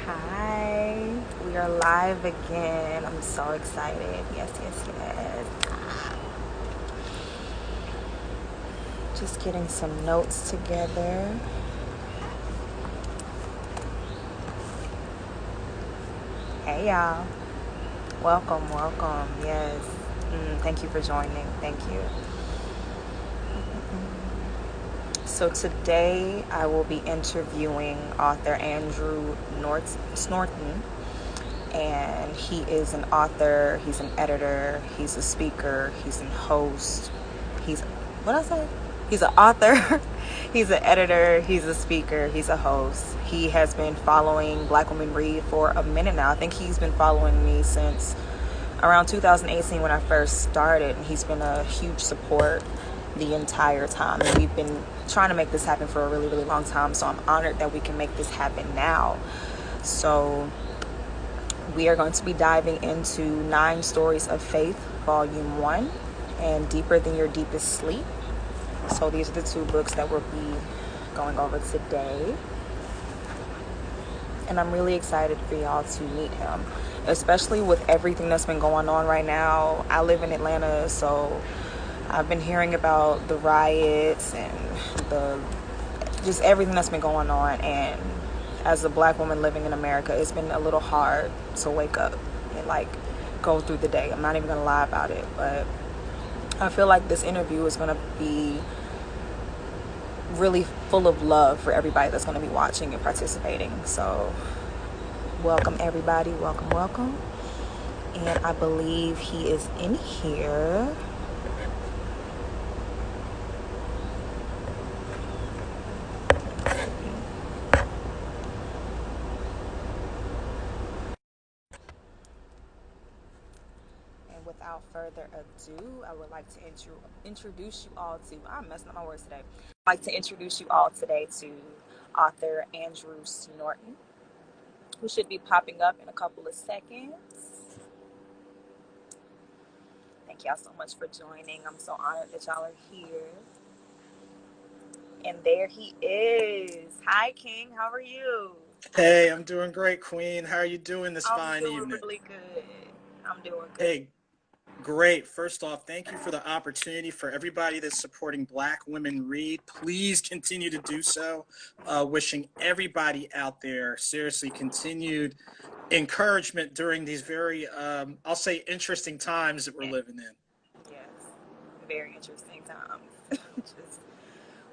Hi, we are live again. I'm so excited. Yes, yes, yes. Just getting some notes together. Hey, y'all. Welcome, welcome. Yes. Thank you for joining. Thank you. So, today I will be interviewing author Andrew Snorton. And he is an author, he's an editor, he's a speaker, he's a host. What did I say? He's an author, he's an editor, he's a speaker, he's a host. He has been following Black Women Read for a minute now. I think he's been following me since around 2018 when I first started, and he's been a huge support the entire time. And we've been trying to make this happen for a really, really long time. So I'm honored that we can make this happen now. So we are going to be diving into 9 Stories of Faith, Volume 1, and Deeper Than Your Deepest Sleep. So these are the 2 books that we'll be going over today. And I'm really excited for y'all to meet him, especially with everything that's been going on right now. I live in Atlanta, so I've been hearing about the riots and the just everything that's been going on. And as a Black woman living in America, it's been a little hard to wake up and like go through the day. I'm not even gonna lie about it, but I feel like this interview is gonna be really full of love for everybody that's gonna be watching and participating. So welcome everybody, welcome, welcome. And I believe he is in here. And without further ado, I would like to introduce you all to, I'm messing up my words today. I'd like to introduce you all today to author Andrew Snorton, who should be popping up in a couple of seconds. Thank y'all so much for joining. I'm so honored that y'all are here. And there he is. Hi, King. How are you? Hey, I'm doing great, Queen. How are you doing this I'm fine doing evening? really good. I'm doing good. Hey, great. First off, thank you for the opportunity for everybody that's supporting Black Women Read. Please continue to do so. Wishing everybody out there seriously continued encouragement during these very, I'll say, interesting times that we're Yeah. living in. Yes. Very interesting times. Just,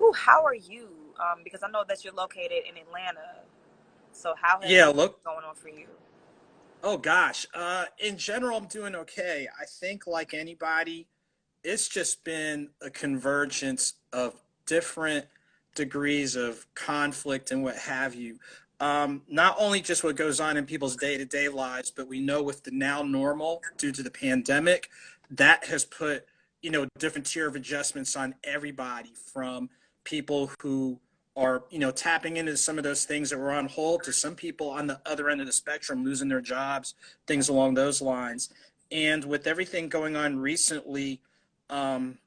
ooh, how are you? Because I know that you're located in Atlanta. So how has Yeah, it look. been going on for you? Oh gosh. In general, I'm doing okay. I think, like anybody, it's just been a convergence of different degrees of conflict and what have you. Not only just what goes on in people's day-to-day lives, but we know with the now normal due to the pandemic, that has put, different tier of adjustments on everybody, from people who are, tapping into some of those things that were on hold, to some people on the other end of the spectrum losing their jobs, things along those lines. And with everything going on recently, um,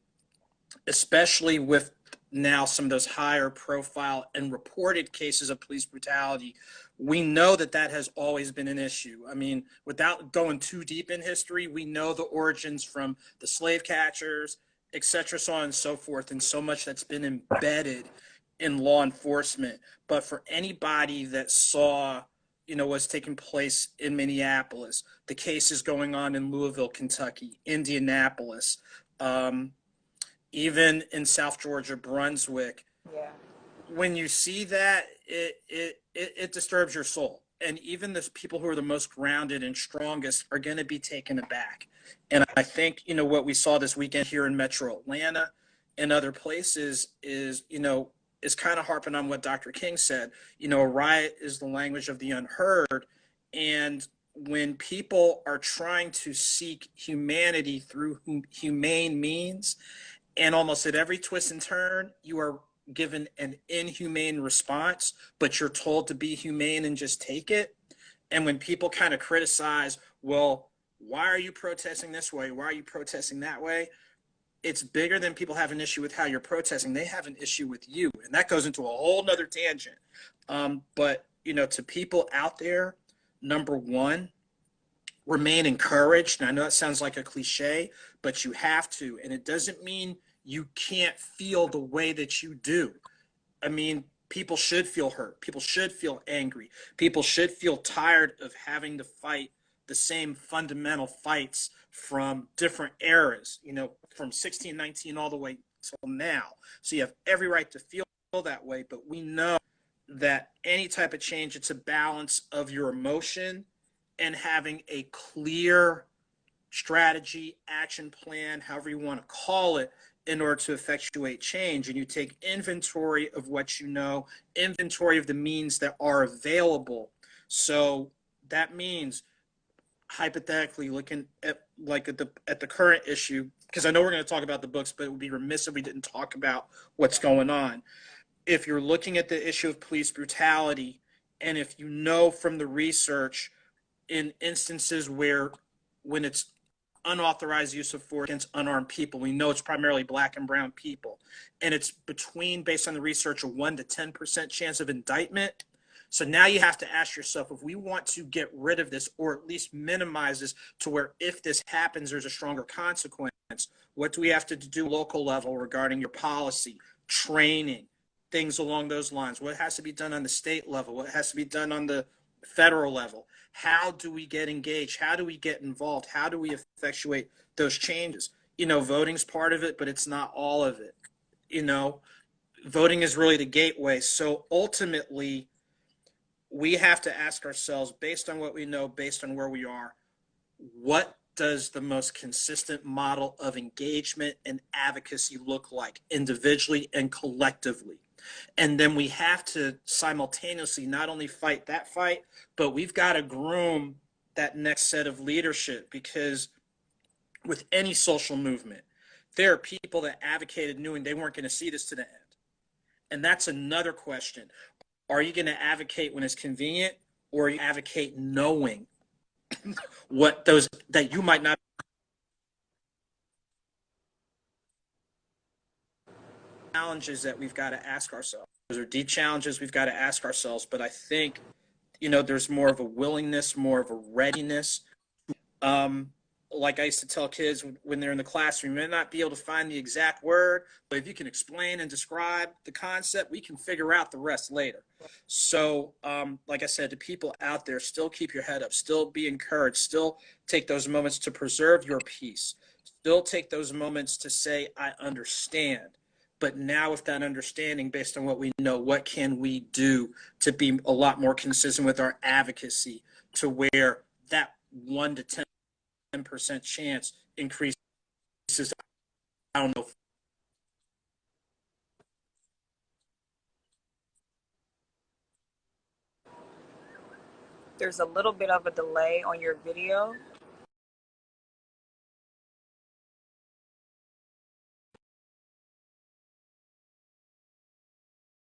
especially with now some of those higher profile and reported cases of police brutality, we know that that has always been an issue. I mean, without going too deep in history, we know the origins from the slave catchers, etc., so on and so forth, and so much that's been embedded in law enforcement. But for anybody that saw, what's taking place in Minneapolis, the cases going on in Louisville, Kentucky, Indianapolis, um, even in South Georgia, Brunswick, Yeah. when you see that, it disturbs your soul. And even the people who are the most grounded and strongest are going to be taken aback. And I think, what we saw this weekend here in Metro Atlanta and other places is kind of harping on what Dr. King said. A riot is the language of the unheard. And when people are trying to seek humanity through humane means, and almost at every twist and turn, you are given an inhumane response, but you're told to be humane and just take it. And when people kind of criticize, well, why are you protesting this way? Why are you protesting that way? It's bigger than people have an issue with how you're protesting. They have an issue with you. And that goes into a whole nother tangent. But to people out there, number one, remain encouraged. And I know that sounds like a cliche, but you have to. And it doesn't mean you can't feel the way that you do. I mean, people should feel hurt. People should feel angry. People should feel tired of having to fight the same fundamental fights from different eras, from 1619 all the way till now. So you have every right to feel that way, but we know that any type of change, it's a balance of your emotion and having a clear strategy, action plan, however you want to call it, in order to effectuate change. And you take inventory of what you know, inventory of the means that are available. So that means, hypothetically, looking at the current issue, because I know we're going to talk about the books, but it would be remiss if we didn't talk about what's going on. If you're looking at the issue of police brutality, and if you know from the research in instances where when it's unauthorized use of force against unarmed people, we know it's primarily black and brown people, and it's between, based on the research, a 1 to 10% chance of indictment. So now you have to ask yourself, if we want to get rid of this, or at least minimize this to where if this happens there's a stronger consequence, what do we have to do local level regarding your policy, training, things along those lines? What has to be done on the state level? What has to be done on the federal level? How do we get engaged? How do we get involved? How do we effectuate those changes? Voting's part of it, but it's not all of it. Voting is really the gateway. So ultimately, we have to ask ourselves, based on what we know, based on where we are, what does the most consistent model of engagement and advocacy look like individually and collectively? And then we have to simultaneously not only fight that fight, but we've got to groom that next set of leadership, because with any social movement, there are people that advocated knowing they weren't going to see this to the end. And that's another question. Are you going to advocate when it's convenient, or are you advocate knowing what those that you might not? Challenges that we've got to ask ourselves. Those are deep challenges we've got to ask ourselves. But I think, there's more of a willingness, more of a readiness. Like I used to tell kids when they're in the classroom, you may not be able to find the exact word, but if you can explain and describe the concept, we can figure out the rest later. So, like I said, to people out there, still keep your head up, still be encouraged, still take those moments to preserve your peace, still take those moments to say, I understand. But now with that understanding, based on what we know, what can we do to be a lot more consistent with our advocacy, to where that 1 to 10% chance increases? I don't know. There's a little bit of a delay on your video.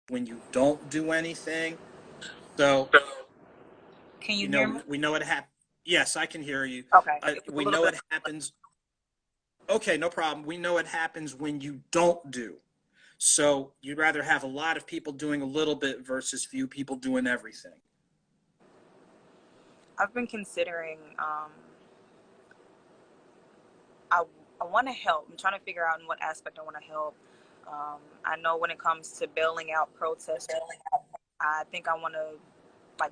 When you don't do anything. So, Can you hear me? we know it happens. Yes, I can hear you. Okay. We know it happens. Okay, no problem. We know it happens when you don't do. So you'd rather have a lot of people doing a little bit versus few people doing everything. I've been considering, I, I want to help. I'm trying to figure out in what aspect I want to help. I know when it comes to bailing out protesters, I think I want to,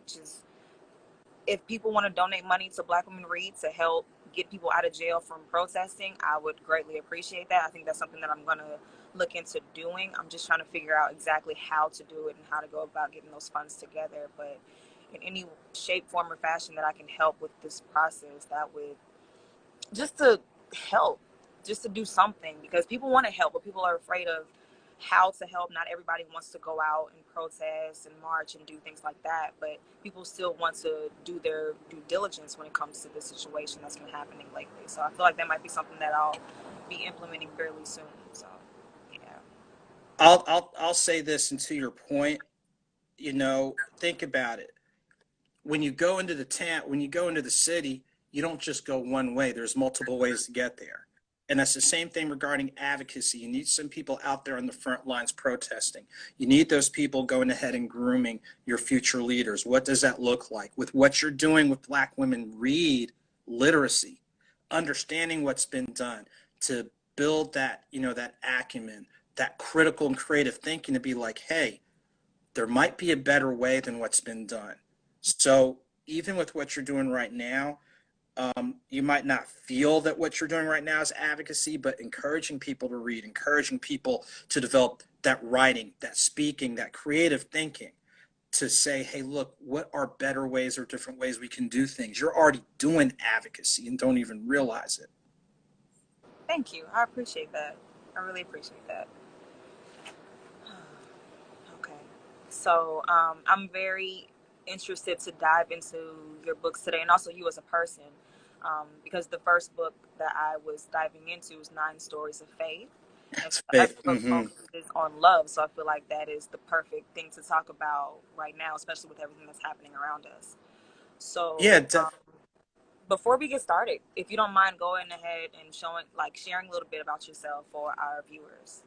just, if people want to donate money to Black Women Read to help get people out of jail from protesting, I would greatly appreciate that. I think that's something that I'm going to look into doing. I'm just trying to figure out exactly how to do it and how to go about getting those funds together. But in any shape, form, or fashion that I can help with this process, that would just to help, just to do something, because people want to help, but people are afraid of how to help. Not everybody wants to go out and protest and march and do things like that, but people still want to do their due diligence when it comes to the situation that's been happening lately. So I feel like that might be something that I'll be implementing fairly soon. So yeah. I'll say this, and to your point, think about it. When you go into the town, when you go into the city, you don't just go one way. There's multiple ways to get there. And that's the same thing regarding advocacy. You need some people out there on the front lines protesting. You need those people going ahead and grooming your future leaders. What does that look like? With what you're doing with Black women, read literacy, understanding what's been done to build that, that acumen, that critical and creative thinking to be like, hey, there might be a better way than what's been done. So even with what you're doing right now, you might not feel that what you're doing right now is advocacy, but encouraging people to read, encouraging people to develop that writing, that speaking, that creative thinking to say, hey, look, what are better ways or different ways we can do things? You're already doing advocacy and don't even realize it. Thank you. I appreciate that. I really appreciate that. Okay. So I'm very interested to dive into your books today and also you as a person because the first book that I was diving into is Nine Stories of Faith. And It's the other faith. book focuses on love. So I feel like that is the perfect thing to talk about right now, especially with everything that's happening around us. Yeah, So before we get started, if you don't mind going ahead and sharing a little bit about yourself for our viewers.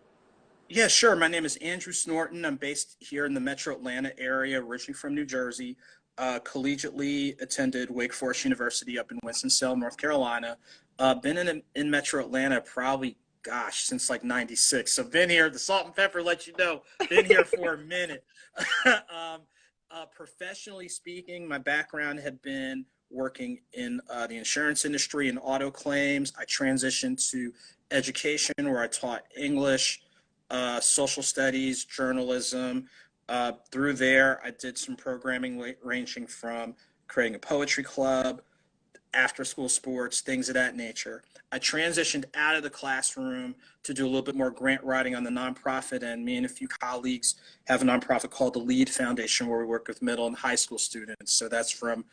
yeah, sure. My name is Andrew Snorton. I'm based here in the Metro Atlanta area, originally from New Jersey. Collegiately attended Wake Forest University up in Winston-Salem, North Carolina. Been in Metro Atlanta probably, gosh, since like '96. So been here. The salt and pepper let you know. Been here for a minute. um, Professionally speaking, my background had been working in the insurance industry and auto claims. I transitioned to education where I taught English, social studies, journalism. Through there, I did some programming ranging from creating a poetry club, after school sports, things of that nature. I transitioned out of the classroom to do a little bit more grant writing on the nonprofit end. Me and a few colleagues have a nonprofit called the LEAD Foundation where we work with middle and high school students. So that's from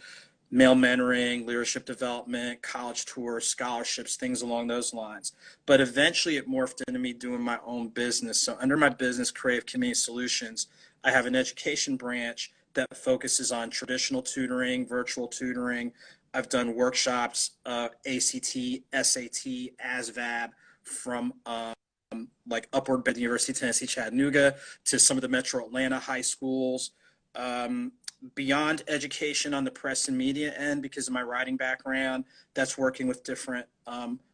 male mentoring, leadership development, college tours, scholarships, things along those lines. But eventually it morphed into me doing my own business. So under my business, Creative Community Solutions, I have an education branch that focuses on traditional tutoring, virtual tutoring. I've done workshops, ACT, SAT, ASVAB, from like Upward Bound University of Tennessee, Chattanooga, to some of the Metro Atlanta high schools. Um, Beyond education on the press and media end, because of my writing background, that's working with different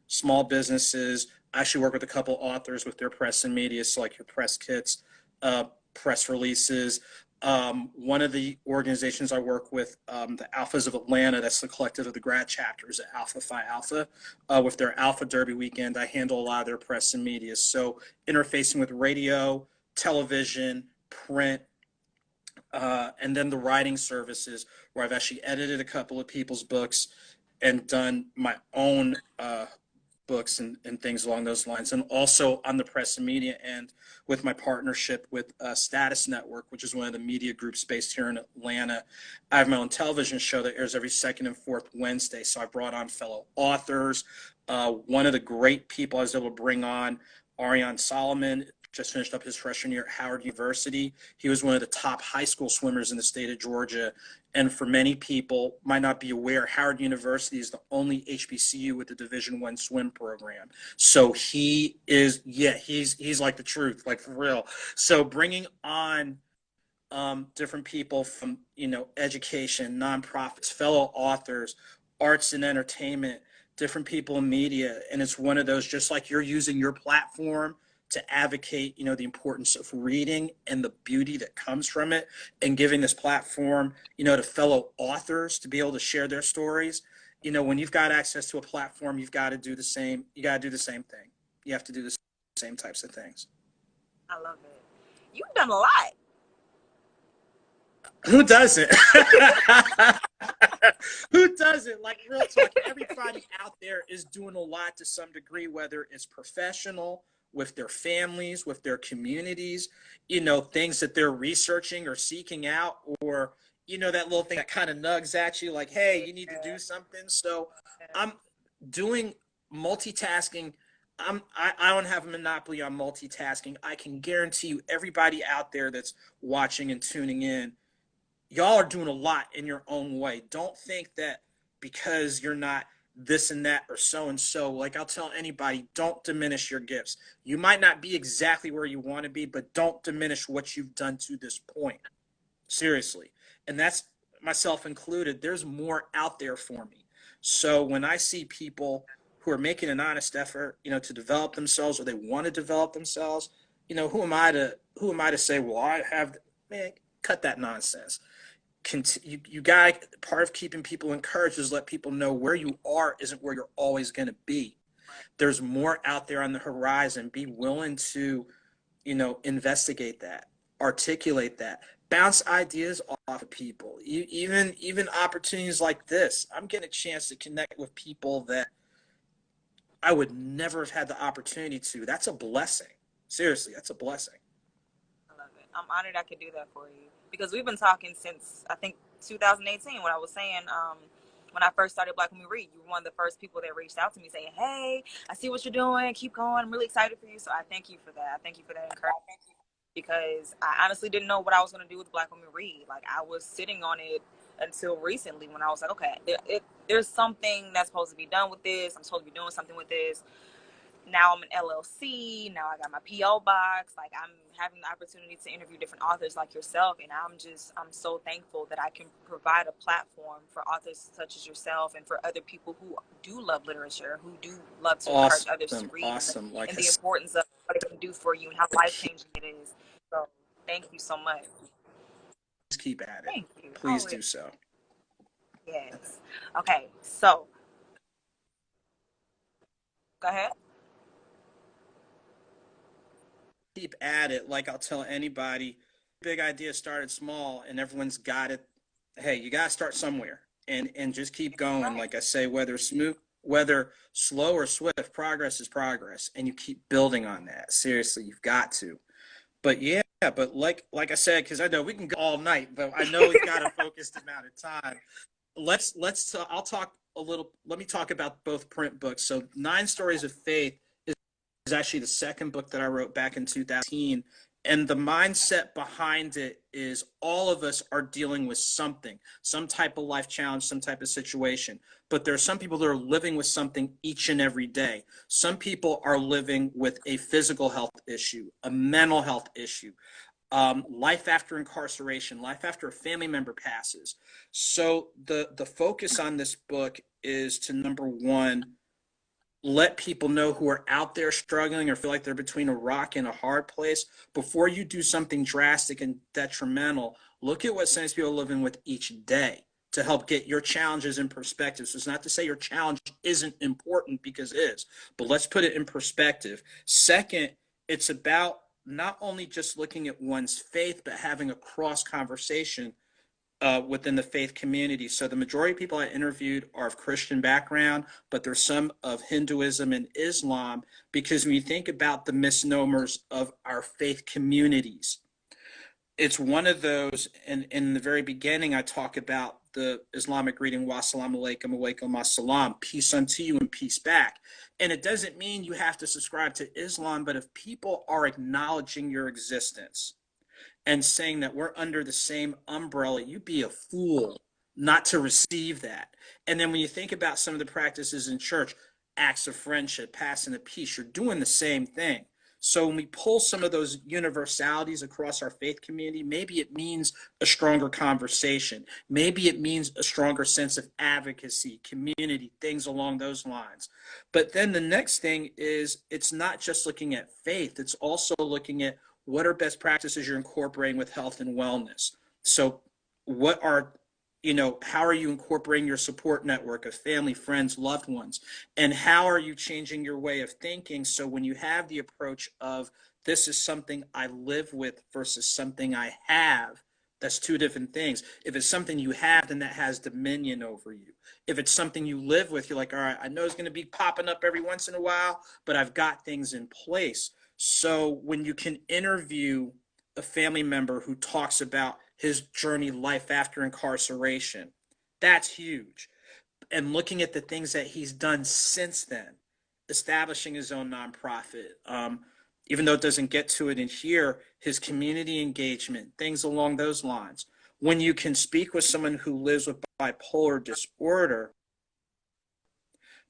small businesses. I actually work with a couple authors with their press and media, so like your press kits, press releases. One of the organizations I work with, the Alphas of Atlanta, that's the collective of the grad chapters at Alpha Phi Alpha, with their Alpha Derby weekend, I handle a lot of their press and media. So interfacing with radio, television, print, and then the writing services where I've actually edited a couple of people's books and done my own books and things along those lines. And also on the press and media end with my partnership with Status Network, which is one of the media groups based here in Atlanta. I have my own television show that airs every second and fourth Wednesday. So I brought on fellow authors. One of the great people I was able to bring on, Ariane Solomon, just finished up his freshman year at Howard University. He was one of the top high school swimmers in the state of Georgia. And for many people might not be aware, Howard University is the only HBCU with a Division I swim program. So he is, yeah, he's like the truth, like for real. So bringing on different people from, education, nonprofits, fellow authors, arts and entertainment, different people in media. And it's one of those, just like you're using your platform to advocate, the importance of reading and the beauty that comes from it, and giving this platform, to fellow authors to be able to share their stories. When you've got access to a platform, you've got to do the same. You got to do the same thing. You have to do the same types of things. I love it. You've done a lot. Who doesn't? Who doesn't? Like, real talk, everybody out there is doing a lot to some degree, whether it's professional, with their families, with their communities, things that they're researching or seeking out, or, that little thing that kind of nugs at you like, hey, you need to do something. So I'm doing multitasking. I don't have a monopoly on multitasking. I can guarantee you, everybody out there that's watching and tuning in, y'all are doing a lot in your own way. Don't think that because you're not this and that or so and so. Like I'll tell anybody, don't diminish your gifts. You might not be exactly where you want to be, but don't diminish what you've done to this point. Seriously. And that's myself included. There's more out there for me. So when I see people who are making an honest effort, to develop themselves, or they want to develop themselves, who am I to say, well, I have, man, cut that nonsense. You got, part of keeping people encouraged is let people know where you are isn't where you're always going to be. There's more out there on the horizon. Be willing to, investigate that, articulate that, bounce ideas off of people. Even opportunities like this, I'm getting a chance to connect with people that I would never have had the opportunity to. That's a blessing. Seriously, that's a blessing. I love it. I'm honored I could do that for you, because we've been talking since, I think, 2018, when I was saying, when I first started Black Women Read. You were one of the first people that reached out to me saying, hey, I see what you're doing. Keep going. I'm really excited for you. So I thank you for that. I thank you for that encouragement, because I honestly didn't know what I was going to do with Black Women Read. Like, I was sitting on it until recently, when I was like, okay, there's something that's supposed to be done with this. I'm supposed to be doing something with this. Now I'm an LLC. Now I got my PO box. Like, I'm having the opportunity to interview different authors like yourself, and I'm so thankful that I can provide a platform for authors such as yourself, and for other people who do love literature, who do love to encourage others to read, awesome. and the importance of what it can do for you and how life-changing it is. So thank you so much. Just keep at it. Thank you. Please do so. Yes. Okay, so go ahead. Keep at it. Like I'll tell anybody, big idea started small, and everyone's got it. Hey, you got to start somewhere, and just keep going. Right. Like I say, whether slow or swift, progress is progress, and you keep building on that. Seriously, you've got to. But yeah, but like I said, because I know we can go all night, but I know we've got a focused amount of time. I'll talk a little. Let me talk about both print books. So 9 Stories of Faith is actually the second book that I wrote back in 2018. And the mindset behind it is all of us are dealing with something, some type of life challenge, some type of situation. But there are some people that are living with something each and every day. Some people are living with a physical health issue, a mental health issue, life after incarceration, life after a family member passes. So the focus on this book is to, number one, let people know who are out there struggling or feel like they're between a rock and a hard place. Before you do something drastic and detrimental, look at what some of these people are living with each day to help get your challenges in perspective. So it's not to say your challenge isn't important, because it is, but let's put it in perspective. Second, it's about not only just looking at one's faith, but having a cross conversation within the faith community. So the majority of people I interviewed are of Christian background, but there's some of Hinduism and Islam, because when you think about the misnomers of our faith communities, it's one of those. And in the very beginning, I talk about the Islamic greeting, wassalamu alaikum, alaikum assalam, peace unto you and peace back. And it doesn't mean you have to subscribe to Islam, but if people are acknowledging your existence and saying that we're under the same umbrella, you'd be a fool not to receive that. And then when you think about some of the practices in church, acts of friendship, passing the peace, you're doing the same thing. So when we pull some of those universalities across our faith community, maybe it means a stronger conversation. Maybe it means a stronger sense of advocacy, community, things along those lines. But then the next thing is, it's not just looking at faith, it's also looking at what are best practices you're incorporating with health and wellness. So how are you incorporating your support network of family, friends, loved ones? And how are you changing your way of thinking, so when you have the approach of, this is something I live with versus something I have, that's two different things. If it's something you have, then that has dominion over you. If it's something you live with, you're like, all right, I know it's going to be popping up every once in a while, but I've got things in place. So when you can interview a family member who talks about his journey, life after incarceration, that's huge. And looking at the things that he's done since then, establishing his own nonprofit, even though it doesn't get to it in here, his community engagement, things along those lines. When you can speak with someone who lives with bipolar disorder,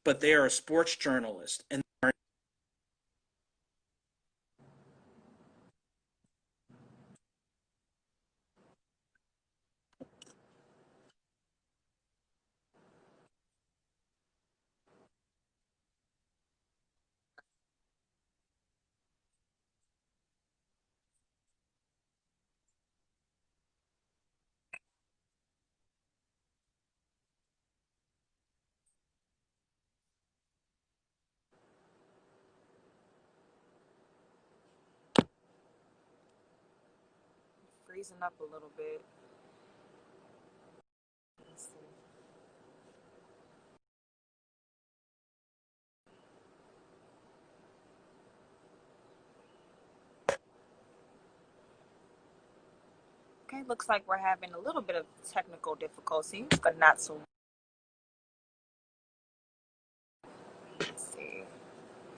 but they are a sports journalist, and Freezing up a little bit. Let's see. Okay, looks like we're having a little bit of technical difficulties, but not so. Let's see.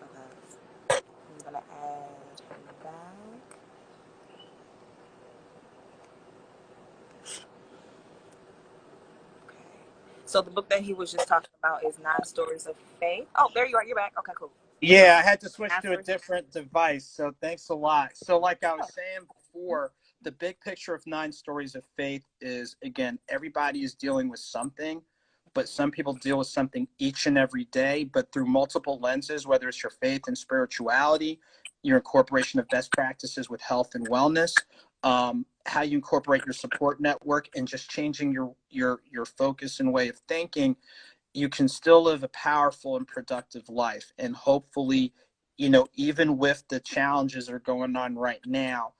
Okay. I'm gonna add him back. Okay. So the book that he was just talking about is Nine Stories of Faith. Oh, there you are. You're back. Okay, cool. yeah, I had to switch Nine to a Stories. different device, so thanks a lot. So, like I was saying before, the big picture of Nine Stories of Faith is, again, everybody is dealing with something, but some people deal with something each and every day, but through multiple lenses, whether it's your faith and spirituality, your incorporation of best practices with health and wellness, how you incorporate your support network, and just changing your focus and way of thinking, you can still live a powerful and productive life. And hopefully, even with the challenges that are going on right now,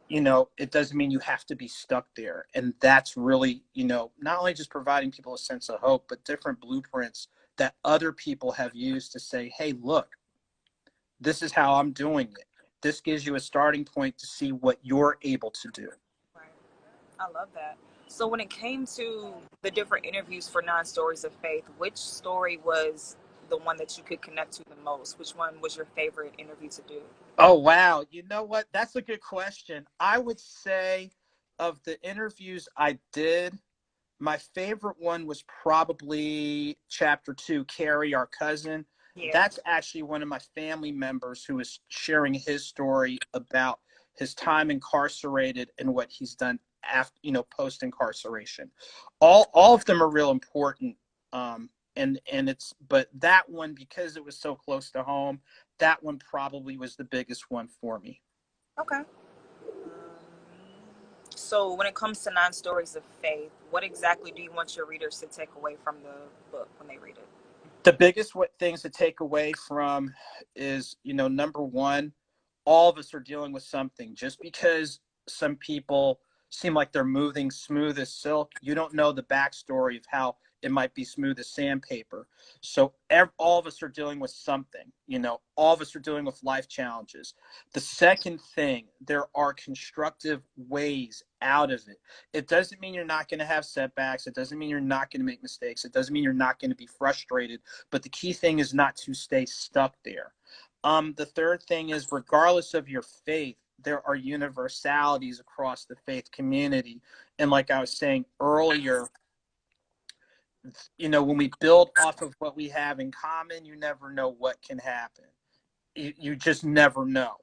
it doesn't mean you have to be stuck there. And that's really, not only just providing people a sense of hope, but different blueprints that other people have used to say, hey, look, this is how I'm doing it. This gives you a starting point to see what you're able to do. Right. I love that. So when it came to the different interviews for Nine Stories of Faith, which story was the one that you could connect to the most? Which one was your favorite interview to do? Oh, wow. You know what? That's a good question. I would say of the interviews I did, my favorite one was probably chapter 2, Carrie, our cousin. Yeah. That's actually one of my family members who is sharing his story about his time incarcerated and what he's done after, post incarceration. All of them are real important. And it's, but that one, because it was so close to home, that one probably was the biggest one for me. Okay. So when it comes to Nine Stories of Faith, what exactly do you want your readers to take away from the book when they read it? The biggest things to take away from is, number one, all of us are dealing with something. Just because some people seem like they're moving smooth as silk, you don't know the backstory of how it might be smooth as sandpaper. So all of us are dealing with something. All of us are dealing with life challenges. The second thing, there are constructive ways out of it. It doesn't mean you're not going to have setbacks. It doesn't mean you're not going to make mistakes. It doesn't mean you're not going to be frustrated. But the key thing is not to stay stuck there. The third thing is, regardless of your faith, there are universalities across the faith community. And like I was saying earlier, when we build off of what we have in common, you never know what can happen. You just never know.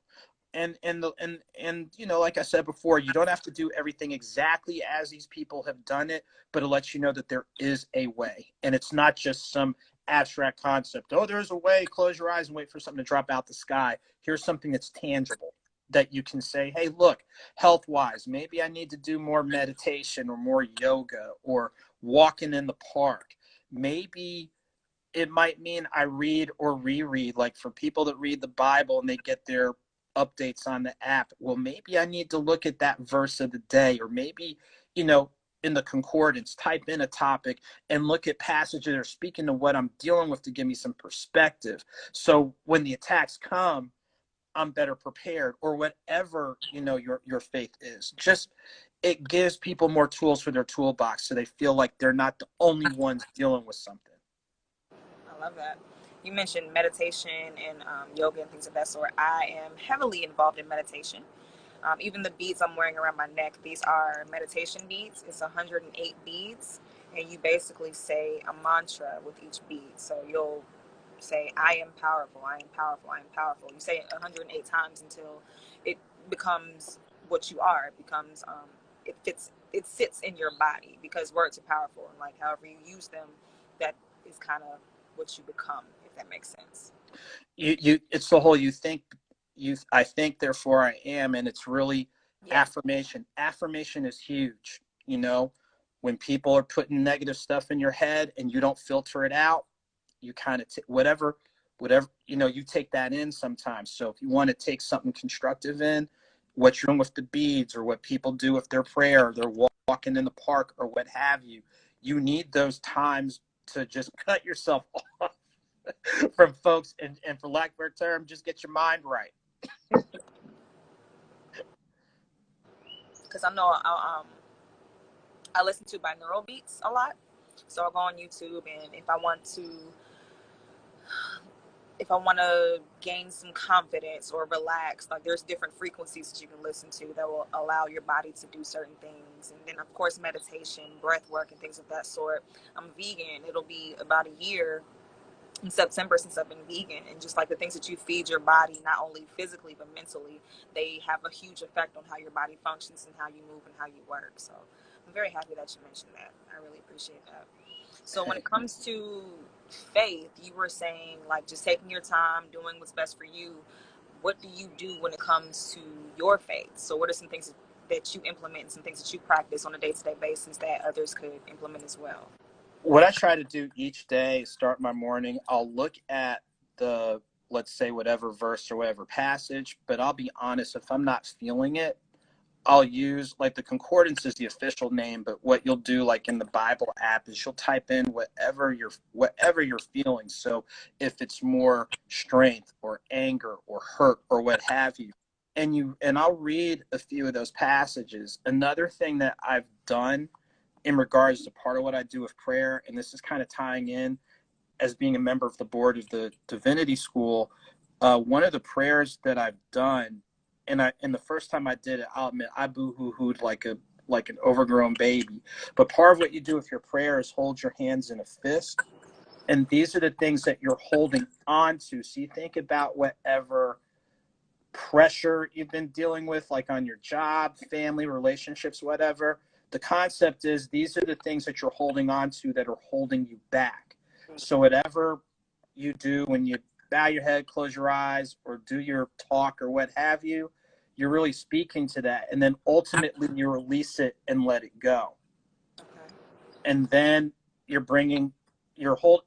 And like I said before, you don't have to do everything exactly as these people have done it, but it lets you know that there is a way, and it's not just some abstract concept. Oh, there's a way. Close your eyes and wait for something to drop out the sky. Here's something that's tangible that you can say, hey, look, health wise, maybe I need to do more meditation or more yoga or walking in the park. Maybe it might mean I read or reread. Like for people that read the Bible and they get their updates on the app, well, maybe I need to look at that verse of the day, or maybe, in the concordance, type in a topic and look at passages that are speaking to what I'm dealing with to give me some perspective. So when the attacks come, I'm better prepared, or whatever, your faith is. Just, it gives people more tools for their toolbox so they feel like they're not the only ones dealing with something. I love that. You mentioned meditation and yoga and things of that sort. I am heavily involved in meditation. Even the beads I'm wearing around my neck, these are meditation beads. It's 108 beads. and you basically say a mantra with each beat. So you'll say, I am powerful, I am powerful, I am powerful. You say it 108 times until it becomes what you are. It becomes, it sits in your body, because words are powerful, and like however you use them, that is kind of what you become, if that makes sense. It's the whole I think, therefore I am. And it's really Yeah. affirmation is huge. You know, when people are putting negative stuff in your head and you don't filter it out, you kind of whatever, you take that in sometimes. So if you want to take something constructive in, what you're doing with the beads, or what people do with their prayer, or they're walking in the park, or what have you, you need those times to just cut yourself off from folks, and for lack of a term, just get your mind right. Because I know I listen to binaural beats a lot. So I'll go on YouTube, and if I want to gain some confidence or relax, like there's different frequencies that you can listen to that will allow your body to do certain things. And then of course meditation, breath work, and things of that sort. I'm vegan. It'll be about a year in September since I've been vegan, and just like the things that you feed your body, not only physically but mentally, they have a huge effect on how your body functions and how you move and how you work. So I'm very happy that you mentioned that. I really appreciate that. So when it comes to faith, you were saying like just taking your time, doing what's best for you. What do you do when it comes to your faith? So what are some things that you implement and some things that you practice on a day-to-day basis that others could implement as well? What I try to do each day, start my morning, I'll look at the, let's say, whatever verse or whatever passage, but I'll be honest, if I'm not feeling it, I'll use, like, the concordance is the official name, but what you'll do, like in the Bible app, is you'll type in whatever you're feeling. So if it's more strength or anger or hurt or what have you, and I'll read a few of those passages. Another thing that I've done in regards to part of what I do with prayer, and this is kind of tying in as being a member of the board of the divinity school, one of the prayers that I've done, and the first time I did it, I'll admit I boo-hoo-hooed like an overgrown baby. But part of what you do with your prayer is hold your hands in a fist, and these are the things that you're holding on to. So you think about whatever pressure you've been dealing with, like on your job, family, relationships, whatever. The concept is these are the things that you're holding on to that are holding you back. So whatever you do when you bow your head, close your eyes, or do your talk or what have you, you're really speaking to that. And then ultimately you release it and let it go. Okay. And then you're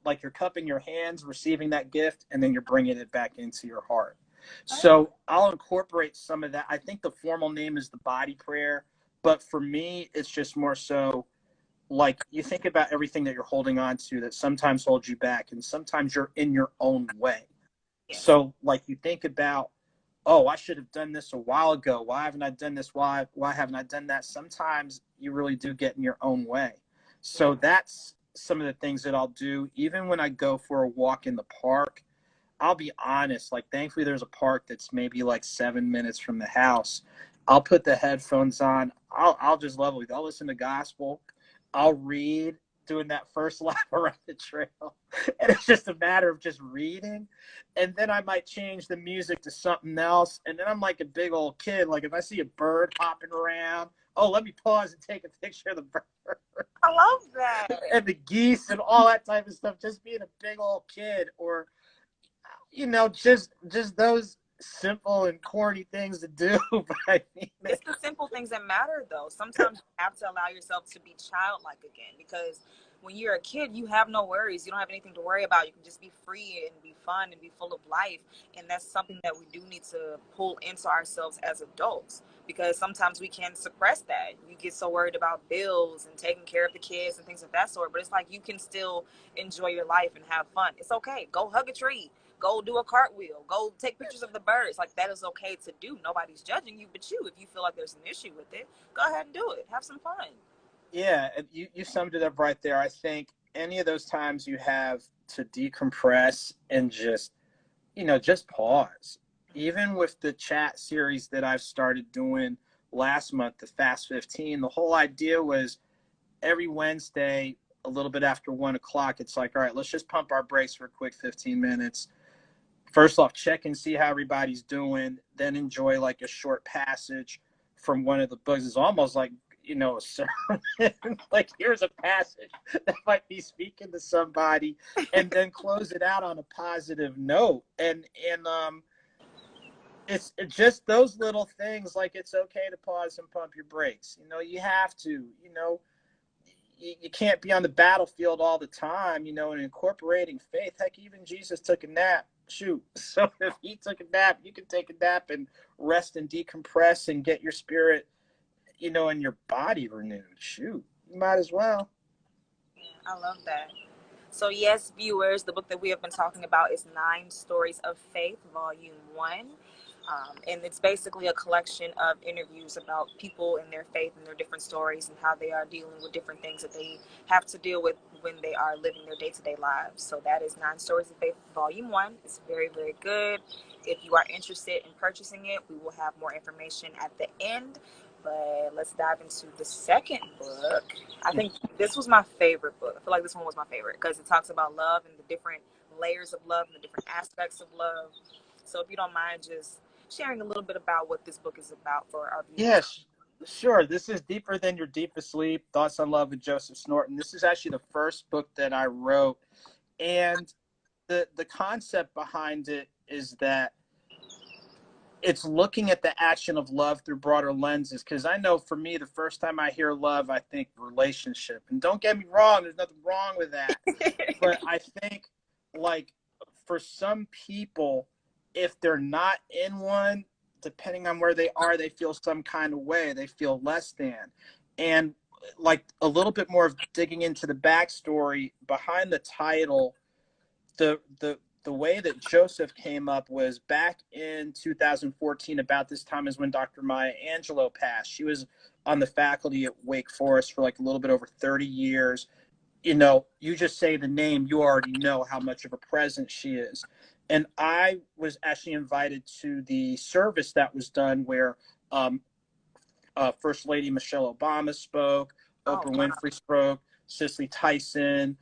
like you're cupping your hands, receiving that gift, and then you're bringing it back into your heart. So I'll incorporate some of that. I think the formal name is the body prayer, but for me, it's just more so like you think about everything that you're holding on to that sometimes holds you back, and sometimes you're in your own way. Yes. So like you think about, oh, I should have done this a while ago. Why haven't I done this? Why haven't I done that? Sometimes you really do get in your own way. Yeah. So that's some of the things that I'll do. Even when I go for a walk in the park, I'll be honest, like thankfully there's a park that's maybe like 7 minutes from the house. I'll put the headphones on. I'll just level with. I'll listen to gospel. I'll read doing that first lap around the trail. And it's just a matter of just reading. And then I might change the music to something else. And then I'm like a big old kid. Like if I see a bird hopping around, oh, let me pause and take a picture of the bird I love that. and the geese and all that type of stuff. Just being a big old kid, or just those simple and corny things to do. But I mean, It's the simple things that matter, though. Sometimes you have to allow yourself to be childlike again, because when you're a kid, you have no worries. You don't have anything to worry about. You can just be free and be fun and be full of life. And that's something that we do need to pull into ourselves as adults, because sometimes we can suppress that. You get so worried about bills and taking care of the kids and things of that sort. But it's like you can still enjoy your life and have fun. It's okay. Go hug a tree, go do a cartwheel, go take pictures of the birds. Like that is okay to do. Nobody's judging you but you. If you feel like there's an issue with it, go ahead and do it. Have some fun. yeah, you summed it up right there. I think any of those times you have to decompress and just pause. Even with the chat series that I've started doing last month, the Fast 15, the whole idea was every Wednesday a little bit after 1 o'clock, it's like, all right, let's just pump our brakes for a quick 15 minutes. First off, check and see how everybody's doing, then enjoy like a short passage from one of the books. It's almost like, a sermon. Like, here's a passage that might be speaking to somebody, and then close it out on a positive note. And it's just those little things, like it's okay to pause and pump your brakes. You have to, you can't be on the battlefield all the time, and incorporating faith. Heck, even Jesus took a nap. Shoot. So if he took a nap, you can take a nap and rest and decompress and get your spirit, and your body renewed. Shoot, you might as well. I love that. So, yes, viewers, the book that we have been talking about is Nine Stories of Faith, Volume 1. And it's basically a collection of interviews about people and their faith and their different stories and how they are dealing with different things that they have to deal with when they are living their day-to-day lives. So that is Nine Stories of Faith, Volume 1. It's very, very good. If you are interested in purchasing it, we will have more information at the end. But let's dive into the second book. I think this was my favorite book. I feel like this one was my favorite because it talks about love and the different layers of love and the different aspects of love. So if you don't mind just sharing a little bit about what this book is about for our viewers. Yes, sure. This is Deeper Than Your Deepest Sleep, Thoughts on Love with Joseph Snorton. This is actually the first book that I wrote. And the concept behind it is that it's looking at the action of love through broader lenses. Because I know for me, the first time I hear love, I think relationship. And don't get me wrong, there's nothing wrong with that. But I think, like, for some people, if they're not in one, depending on where they are, they feel some kind of way. They feel less than. And like a little bit more of digging into the backstory behind the title, the way that Joseph came up was back in 2014. About this time is when Dr. Maya Angelou passed. She was on the faculty at Wake Forest for like a little bit over 30 years. You just say the name, you already know how much of a presence she is. And I was actually invited to the service that was done where First Lady Michelle Obama spoke, Oprah Winfrey spoke, Cicely Tyson,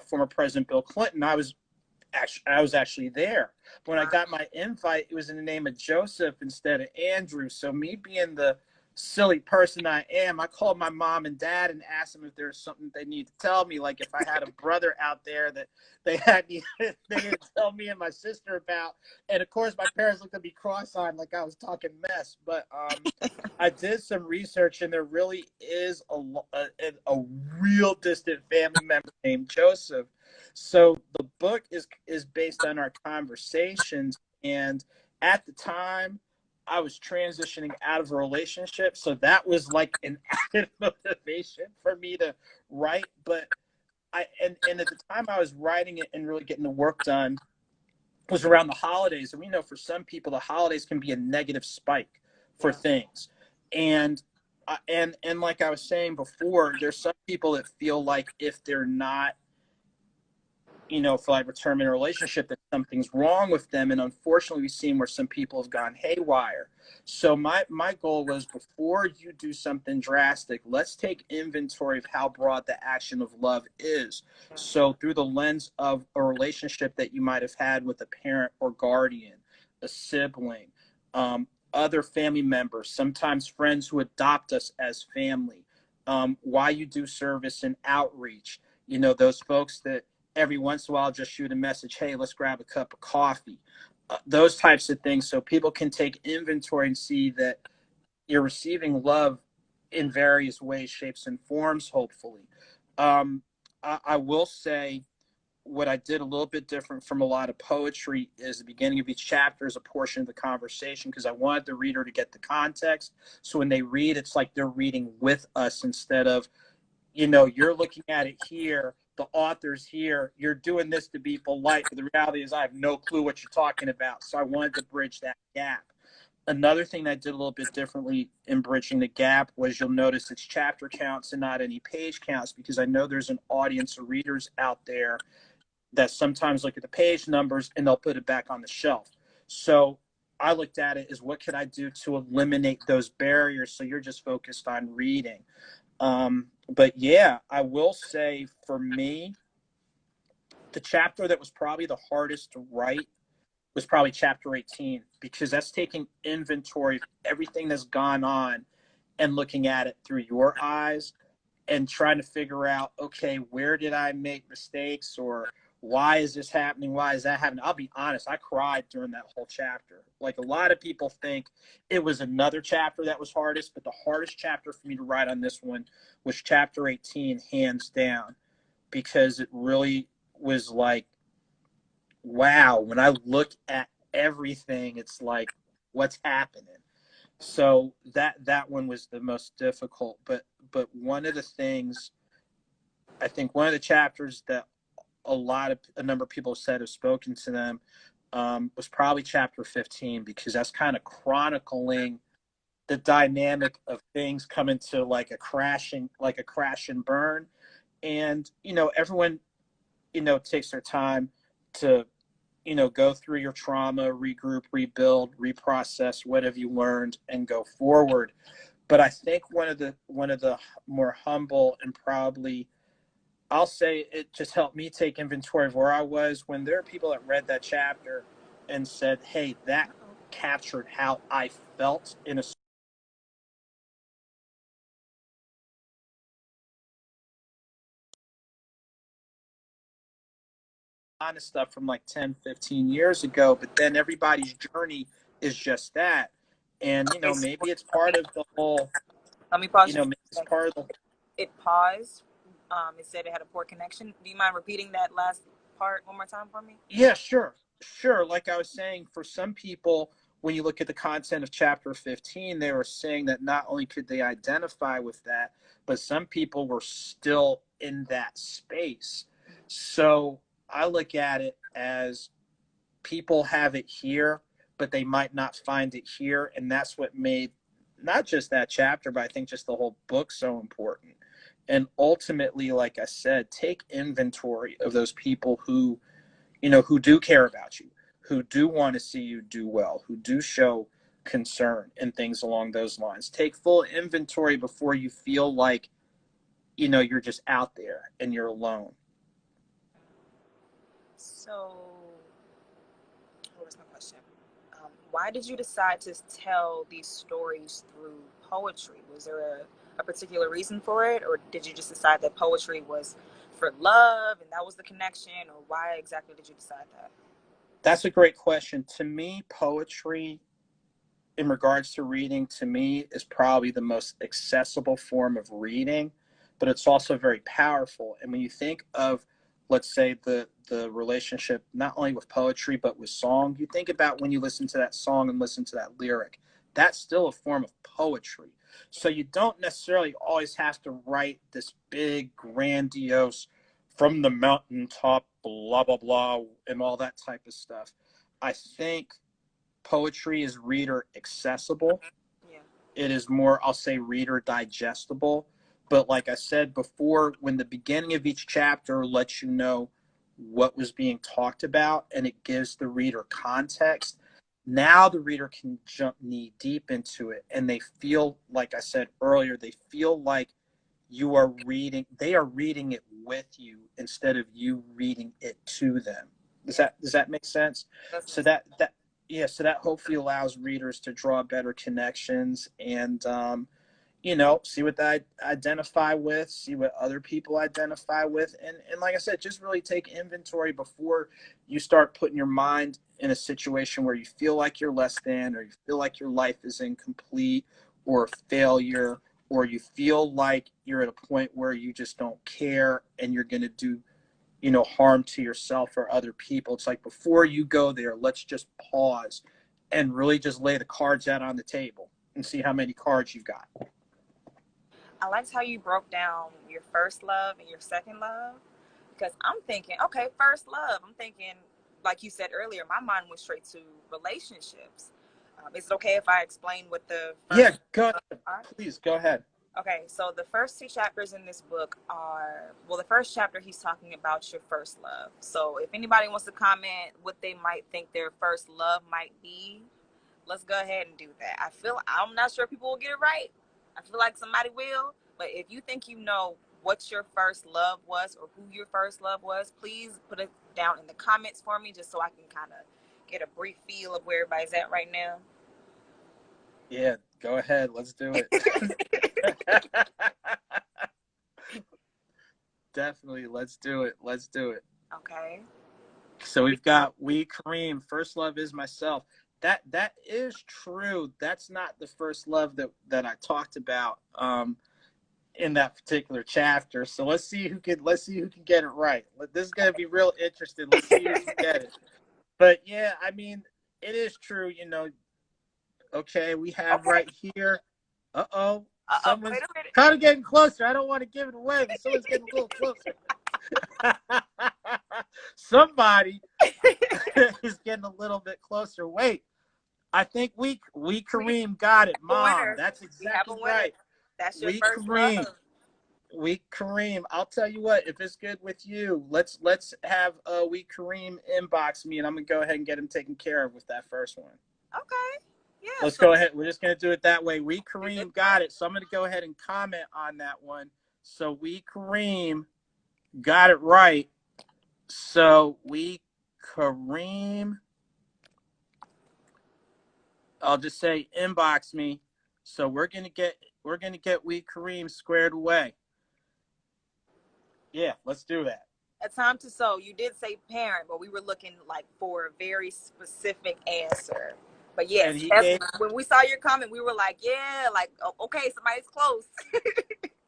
former President Bill Clinton. I was actually there. When I got my invite, it was in the name of Joseph instead of Andrew. So me being the silly person I am, I called my mom and dad and asked them if there was something they need to tell me, like if I had a brother out there that they needed to tell me and my sister about. And of course, my parents looked at me cross-eyed like I was talking mess. But I did some research, and there really is a real distant family member named Joseph. So the book is based on our conversations, and at the time, I was transitioning out of a relationship, so that was like an added motivation for me to write. But and at the time I was writing it and really getting the work done was around the holidays, and we know for some people the holidays can be a negative spike for things, and and like I was saying before, there's some people that feel like if they're not for like return in a relationship, that something's wrong with them. And unfortunately, we've seen where some people have gone haywire. So my goal was, before you do something drastic, let's take inventory of how broad the action of love is. So through the lens of a relationship that you might have had with a parent or guardian, a sibling, other family members, sometimes friends who adopt us as family, why you do service and outreach, those folks that every once in a while just shoot a message, hey, let's grab a cup of coffee, those types of things, so people can take inventory and see that you're receiving love in various ways, shapes, and forms, hopefully. I will say what I did a little bit different from a lot of poetry is the beginning of each chapter is a portion of the conversation, because I wanted the reader to get the context. So when they read, it's like they're reading with us instead of, you're looking at it here, the author's here, you're doing this to be polite, but the reality is I have no clue what you're talking about. So I wanted to bridge that gap. Another thing that I did a little bit differently in bridging the gap was, you'll notice it's chapter counts and not any page counts, because I know there's an audience of readers out there that sometimes look at the page numbers and they'll put it back on the shelf. So I looked at it as, what could I do to eliminate those barriers so you're just focused on reading? But yeah, I will say for me, the chapter that was probably the hardest to write was probably chapter 18, because that's taking inventory of everything that's gone on and looking at it through your eyes and trying to figure out, okay, where did I make mistakes, or why is this happening? Why is that happening? I'll be honest, I cried during that whole chapter. Like, a lot of people think it was another chapter that was hardest, but the hardest chapter for me to write on this one was chapter 18, hands down, because it really was like, wow, when I look at everything, it's like, what's happening? So that one was the most difficult. But one of the things, I think one of the chapters that a number of people said have spoken to them, was probably chapter 15, because that's kind of chronicling the dynamic of things coming to like a crash and burn. And everyone takes their time to go through your trauma, regroup, rebuild, reprocess what have you learned, and go forward. But I think one of the more humble, and probably, I'll say, it just helped me take inventory of where I was, when there are people that read that chapter and said, hey, that captured how I felt in a lot of stuff from like 10, 15 years ago, but then everybody's journey is just that. And Okay, so maybe it's part of the whole, let me pause you for maybe a it's second. part of the It paused. It said it had a poor connection. Do you mind repeating that last part one more time for me? Yeah, sure. Sure. Like I was saying, for some people, when you look at the content of chapter 15, they were saying that not only could they identify with that, but some people were still in that space. So I look at it as, people have it here, but they might not find it here. And that's what made not just that chapter, but I think just the whole book so important. And ultimately, like I said, take inventory of those people who do care about you, who do want to see you do well, who do show concern and things along those lines. Take full inventory before you feel like, you're just out there and you're alone. So, what was my question? Why did you decide to tell these stories through poetry? Was there a particular reason for it, or did you just decide that poetry was for love and that was the connection, or why exactly did you decide that? That's a great question. To me, poetry, in regards to reading, to me, is probably the most accessible form of reading, but it's also very powerful. And when you think of, let's say, the relationship not only with poetry but with song, you think about when you listen to that song and listen to that lyric, that's still a form of poetry. So you don't necessarily always have to write this big, grandiose, from the mountaintop, blah blah blah, and all that type of stuff. I think poetry is reader accessible. Yeah. It is more, I'll say, reader digestible. But like I said before, when the beginning of each chapter lets you know what was being talked about and it gives the reader context, now the reader can jump knee deep into it, and they feel, like I said earlier, they feel like they are reading it with you instead of you reading it to them. Does that make sense? Does So make sense. that hopefully allows readers to draw better connections, and see what they identify with, see what other people identify with, and like I said, just really take inventory before you start putting your mind in a situation where you feel like you're less than, or you feel like your life is incomplete or a failure, or you feel like you're at a point where you just don't care and you're going to do harm to yourself or other people. It's like, before you go there, let's just pause and really just lay the cards out on the table and see how many cards you've got. I liked how you broke down your first love and your second love, because I'm thinking, okay, first love. I'm thinking, like you said earlier, my mind went straight to relationships. Is it okay if I explain what the Yeah, first go love ahead. are? Please go ahead. Okay, so the first two chapters in this book are, well, the first chapter he's talking about your first love. So if anybody wants to comment what they might think their first love might be, let's go ahead and do that. I'm not sure people will get it right. I feel like somebody will, But if you think you know what your first love was or who your first love was, please put it down in the comments for me just so I can kind of get a brief feel of where everybody's at right now. Yeah, go ahead. Let's do it. Definitely. Let's do it. Let's do it. Okay. So we've got we Kareem. First love is myself. That is true. That's not the first love that I talked about in that particular chapter. So let's see who can get it right. This is gonna be real interesting. Let's see who can get it. But yeah, I mean, it is true. Okay, we have Okay. right here. Uh-oh. Wait Someone's a minute. kind of getting closer. I don't want to give it away, but someone's getting a little closer. Somebody is getting a little bit closer. Wait, I think we Kareem got it, Mom. Winner. That's We have a exactly winner. right. That's your We first Kareem. love. We Kareem. I'll tell you what. If it's good with you, let's have we Kareem inbox me, and I'm gonna go ahead and get him taken care of with that first one. Okay. Yeah. Let's So go ahead. We're just gonna do it that way. We Kareem got it, so I'm gonna go ahead and comment on that one. So we Kareem got it right. So we Kareem. I'll just say inbox me. So we're gonna get we Kareem squared away. Yeah, let's do that. A time to sow. You did say parent, but we were looking like for a very specific answer. But And yes, he gave. when we saw your comment, we were like, yeah, like okay, somebody's close.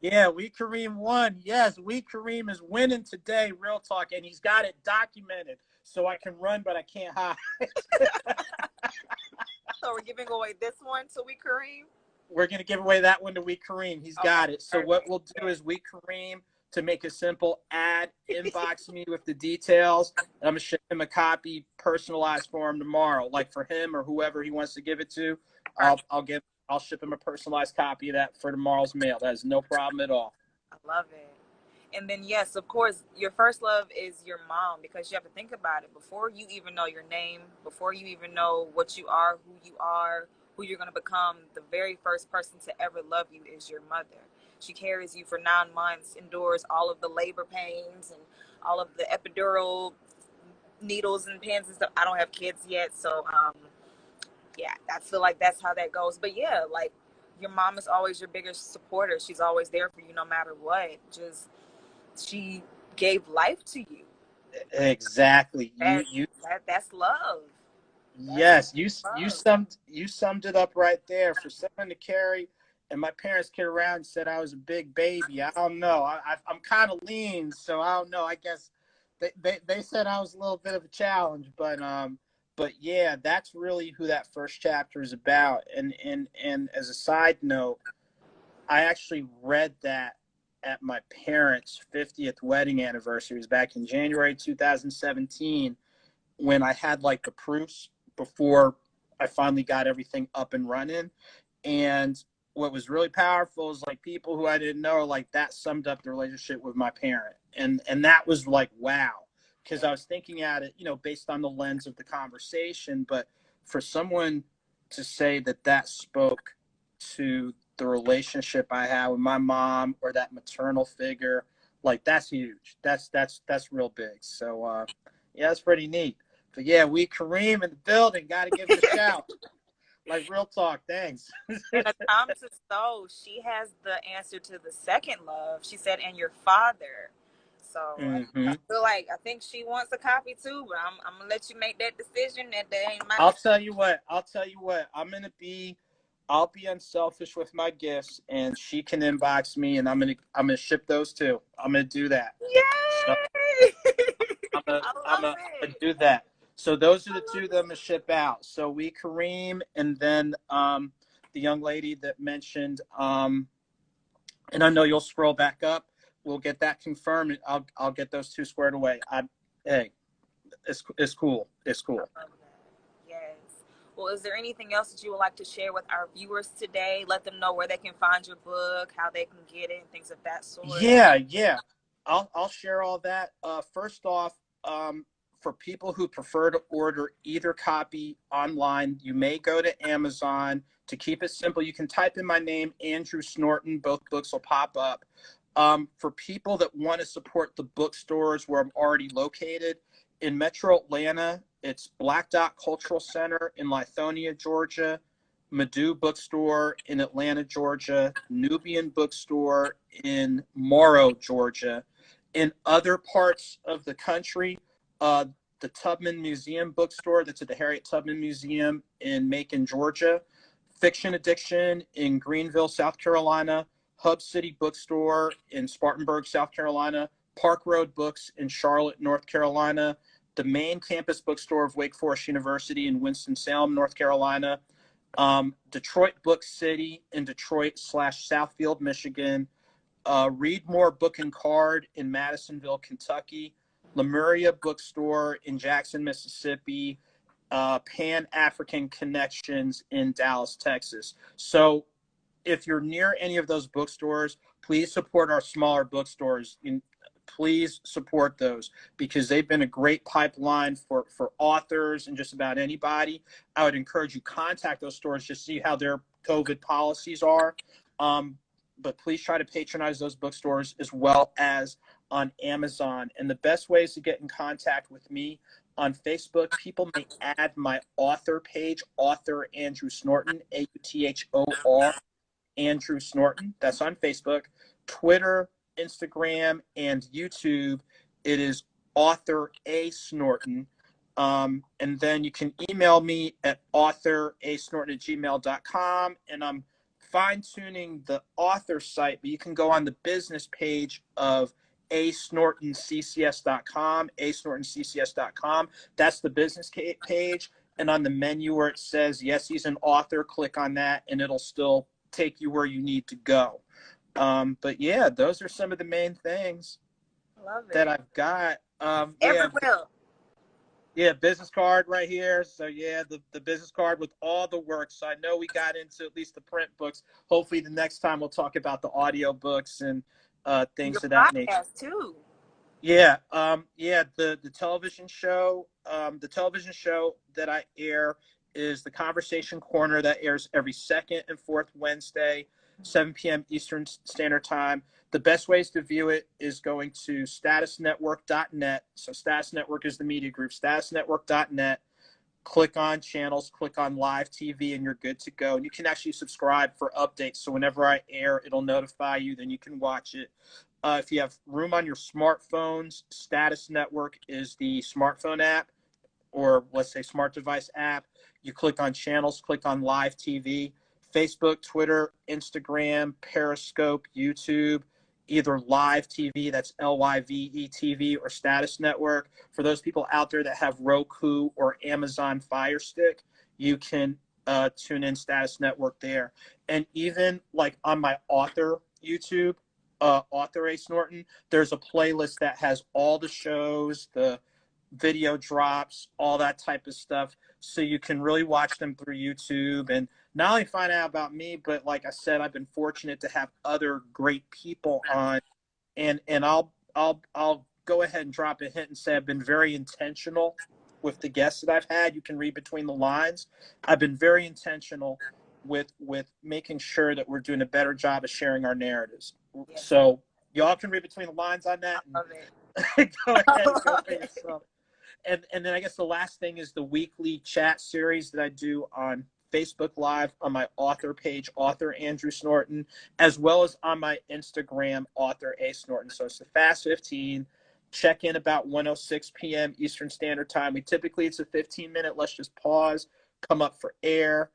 Yeah, we Kareem won. Yes, we Kareem is winning today. Real talk, and he's got it documented, so I can run, but I can't hide. So we're giving away this one to we Kareem. We're gonna give away that one to we Kareem. He's got it. So perfect. what we'll do is we Kareem, to make it simple, inbox me with the details. And I'm gonna ship him a copy personalized for him tomorrow. Like for him or whoever he wants to give it to, I'll ship him a personalized copy of that for tomorrow's mail. That is no problem at all. I love it. And then yes, of course, your first love is your mom, because you have to think about it. Before you even know your name, before you even know what you are, who you're going to become, the very first person to ever love you is your mother. She carries you for 9 months, endures all of the labor pains and all of the epidural needles and pins and stuff. I don't have kids yet, so yeah, I feel like that's how that goes. But yeah, like your mom is always your biggest supporter. She's always there for you no matter what. Just she gave life to you. Exactly. That's love. Yes, Love. you summed it up right there. For someone to carry, and my parents came around and said I was a big baby. I don't know. I'm kind of lean, so I don't know. I guess they said I was a little bit of a challenge, but yeah, that's really who that first chapter is about. And as a side note, I actually read that at my parents' 50th wedding anniversary. It was back in January 2017 when I had like the proofs before I finally got everything up and running. And what was really powerful is like people who I didn't know, like that summed up the relationship with my parent. And that was like, wow. Because I was thinking at it, based on the lens of the conversation, but for someone to say that spoke to the relationship I had with my mom or that maternal figure, like that's huge. That's real big. So yeah, that's pretty neat. But yeah, we Kareem in the building. Got to give it a shout. Like real talk. Thanks. And a time to sow, she has the answer to the second love. She said, and your father. So I feel like I think she wants a copy too, but I'm gonna let you make that decision. That ain't my. I'll tell you what. I'll be unselfish with my gifts, and she can inbox me, and I'm gonna ship those too. I'm gonna do that. So Yay! I'm gonna do that. So those are the two that I'm gonna ship out. So we Kareem, and then the young lady that mentioned, and I know you'll scroll back up. We'll get that confirmed. I'll get those two squared away. Hey, it's cool. It's cool. Yes. Well, is there anything else that you would like to share with our viewers today? Let them know where they can find your book, how they can get it, and things of that sort. Yeah. I'll share all that. First off, for people who prefer to order either copy online, you may go to Amazon To keep it simple, you can type in my name, Andrew Snorton. Both books will pop up. For people that want to support the bookstores where I'm already located, in Metro Atlanta, it's Black Dot Cultural Center in Lithonia, Georgia, Madhu Bookstore in Atlanta, Georgia, Nubian Bookstore in Morrow, Georgia. In other parts of the country, the Tubman Museum Bookstore that's at the Harriet Tubman Museum in Macon, Georgia, Fiction Addiction in Greenville, South Carolina, Hub City Bookstore in Spartanburg, South Carolina, Park Road Books in Charlotte, North Carolina, the main campus bookstore of Wake Forest University in Winston-Salem, North Carolina, Detroit Book City in Detroit/Southfield, Michigan, Read More Book and Card in Madisonville, Kentucky, Lemuria Bookstore in Jackson, Mississippi, Pan African Connections in Dallas, Texas. So if you're near any of those bookstores, please support our smaller bookstores. Please support those because they've been a great pipeline for authors and just about anybody. I would encourage you contact those stores just see how their COVID policies are. But please try to patronize those bookstores as well as on Amazon. And the best ways to get in contact with me on Facebook, people may add my author page, author Andrew Snorton, AUTHOR, Andrew Snorton. That's on Facebook. Twitter, Instagram, and YouTube, it is author A Snorton. And then you can email me at authorsnorton@gmail.com. And I'm fine-tuning the author site, but you can go on the business page of asnortonccs.com, asnortonccs.com. That's the business page. And on the menu where it says, yes, he's an author, click on that, and it'll still take you where you need to go. But yeah, those are some of the main things that I've got. Everywhere. Yeah, business card right here. So yeah, the business card with all the work. So I know we got into at least the print books. Hopefully the next time we'll talk about the audio books and things Your of that podcast nature. too. Yeah, the television show, that I air is the Conversation Corner that airs every second and fourth Wednesday, 7 p.m. Eastern Standard Time. The best ways to view it is going to statusnetwork.net. So Status Network is the media group, statusnetwork.net. Click on channels, click on live TV, and you're good to go. And you can actually subscribe for updates. So whenever I air, it'll notify you, then you can watch it. If you have room on your smartphones, Status Network is the smartphone app, or let's say smart device app. You click on channels, click on live TV, Facebook, Twitter, Instagram, Periscope, YouTube, either live TV, that's LYVE TV, or Status Network. For those people out there that have Roku or Amazon Fire Stick, you can tune in Status Network there. And even like on my author YouTube, author A Snorton, there's a playlist that has all the shows, the video drops, all that type of stuff. So you can really watch them through YouTube and not only find out about me, but like I said, I've been fortunate to have other great people on, and I'll go ahead and drop a hint and say I've been very intentional with the guests that I've had. You can read between the lines. I've been very intentional with making sure that we're doing a better job of sharing our narratives. Yes. So y'all can read between the lines on that. Love it. Go ahead and go for yourself. And then I guess the last thing is the weekly chat series that I do on Facebook Live on my author page, author Andrew Snorton, as well as on my Instagram, author A Snorton. So it's the Fast 15. Check in about 1:06 p.m. Eastern Standard Time. It's a 15-minute, let's just pause, come up for air,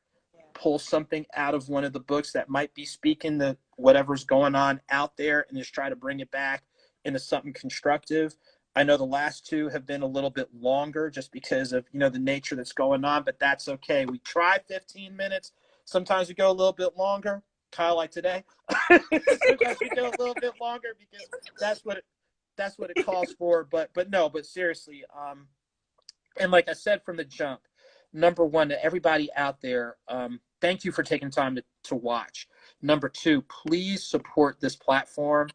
pull something out of one of the books that might be speaking to whatever's going on out there and just try to bring it back into something constructive. I know the last two have been a little bit longer just because of, the nature that's going on, but that's okay. We try 15 minutes. Sometimes we go a little bit longer, kind of like today. Sometimes we go a little bit longer because that's what it calls for. But seriously, and like I said from the jump, number one, to everybody out there, thank you for taking time to watch. Number two, please support this platform.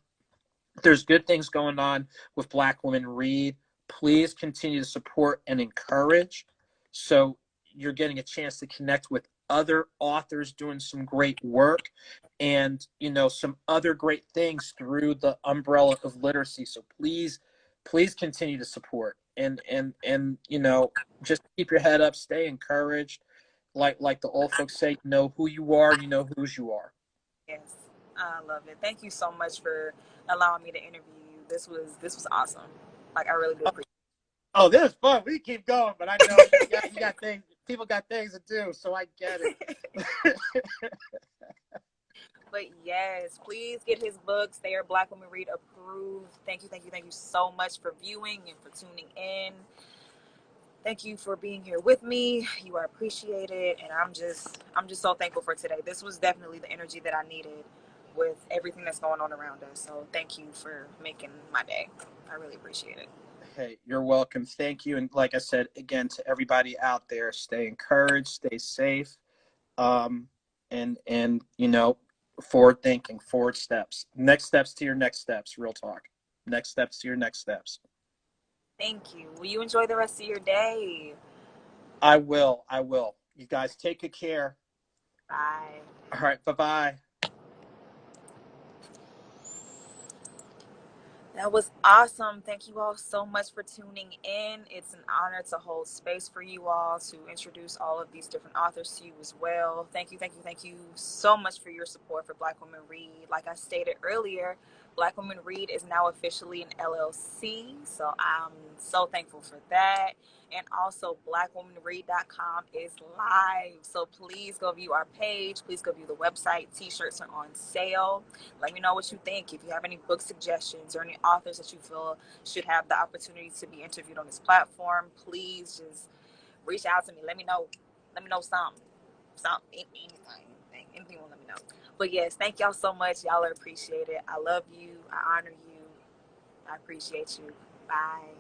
There's good things going on with Black Women Read. Please continue to support and encourage. So you're getting a chance to connect with other authors doing some great work and, some other great things through the umbrella of literacy. So please continue to support and just keep your head up, stay encouraged. Like the old folks say, know who you are, you know whose you are. Yes, I love it. Thank you so much for allowing me to interview you. This was awesome. Like I really do appreciate Oh, this is fun. We keep going, but I know you got things. People got things to do, so I get it. it. But yes, please get his books. They are Black Women Read approved. Thank you so much for viewing and for tuning in. Thank you for being here with me. You are appreciated, and I'm just so thankful for today. This was definitely the energy that I needed with everything that's going on around us. So thank you for making my day. I really appreciate it. Hey, you're welcome. Thank you. And like I said, again, to everybody out there, stay encouraged, stay safe, um, and forward thinking, forward steps, next steps to your next steps. Real talk. Next steps to your next steps. Thank you. Will you enjoy the rest of your day? I will. I will. You guys take good care. Bye. All right. Bye bye. That was awesome. Thank you all so much for tuning in. It's an honor to hold space for you all, to introduce all of these different authors to you as well. Thank you so much for your support for Black Women Read. Like I stated earlier, Black Women Read is now officially an LLC, so I'm so thankful for that. And also, blackwomanread.com is live, so please go view our page. Please go view the website. T-shirts are on sale. Let me know what you think. If you have any book suggestions or any authors that you feel should have the opportunity to be interviewed on this platform, please just reach out to me. Let me know. Let me know something. Anything will let me know. But yes, thank y'all so much. Y'all are appreciated. I love you. I honor you. I appreciate you. Bye.